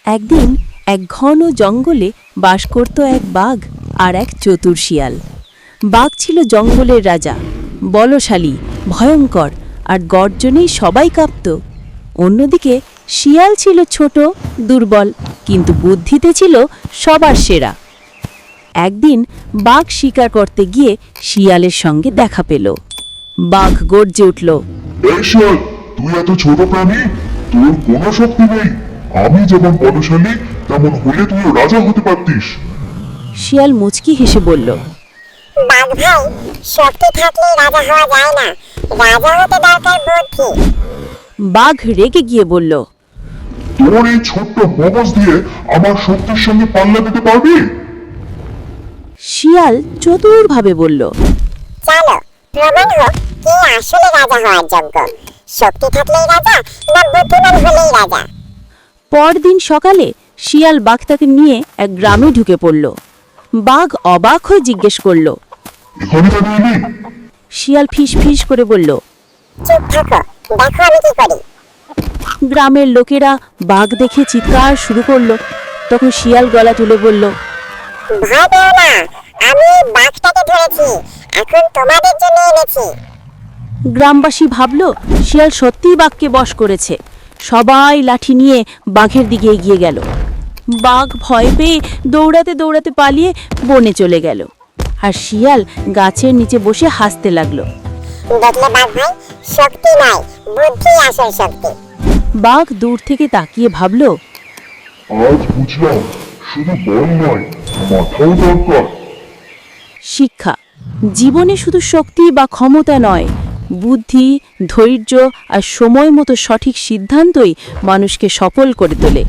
একদিন এক ঘন জঙ্গলে বাস করত এক বাঘ আর এক চতুর শিয়াল। বাঘ ছিল জঙ্গলের রাজা, বলশালী, ভয়ঙ্কর, আর গর্জনেই সবাই কাঁপত। অন্যদিকে শিয়াল ছিল ছোট, দুর্বল, কিন্তু বুদ্ধিতে ছিল সবার সেরা। একদিন বাঘ শিকার করতে গিয়ে শিয়ালের সঙ্গে দেখা পেল। বাঘ গর্জে উঠল, এই শিয়াল, তুই এত ছোট প্রাণী, তোর কোনো শক্তি নেই। আমি যেমন বলশালী, তেমন হলে তুইও রাজা হতে পারতিস। শিয়াল মুচকি হেসে বলল, বাঘ ভাই, শক্তি থাকলে রাজা হওয়া যায় না, রাজা হতে দরকার বুদ্ধি। বাঘ রেগে গিয়ে বলল, তোর এই ছোট্ট মগজ দিয়ে আমার শক্তির সঙ্গে পাল্লা দিতে পারবি? শিয়াল চতুরভাবে বলল, চলো প্রমাণ হোক কে আসলে রাজা হওয়ার যোগ্য। শক্তি থাকলেই রাজা, না বুদ্ধিমান হলেই রাজা। পরদিন সকালে শিয়াল বাঘটাকে নিয়ে এক গ্রামে ঢুকে পড়ল। বাঘ অবাক হয়ে জিজ্ঞেস করল। এখানে কেন এলি? শিয়াল ফিস ফিস করে বলল, চুপ থাকো, দেখো আমি কি করি। গ্রামের লোকেরা বাঘ দেখে চিৎকার শুরু করলো। তখন শিয়াল গলা তুলে বলল, ভয় পেও না, আমি এই বাঘটাকে ধরেছি, এখন তোমাদের জন্য এনেছি। গ্রামবাসী ভাবল শিয়াল সত্যিই বাঘকে বশ করেছে। সবাই লাঠি নিয়ে বাঘের দিকে এগিয়ে গেল। বাঘ ভয় পেয়ে দৌড়াতে দৌড়াতে পালিয়ে বনে চলে গেল। আর শিয়াল গাছের নিচে বসে হাসতে লাগলো। দেখলে বাঘ ভাই, শক্তি নয়, বুদ্ধি আসল শক্তি। বাঘ দূর থেকে তাকিয়ে ভাবল, আজ বুঝলাম শুধু বল নয়, মাথাও দরকার। শিক্ষা, জীবনে শুধু শক্তি বা ক্ষমতা নয়, বুদ্ধি, ধৈর্য আর সময় মতো সঠিক সিদ্ধান্তই মানুষকে সফল করে তোলে।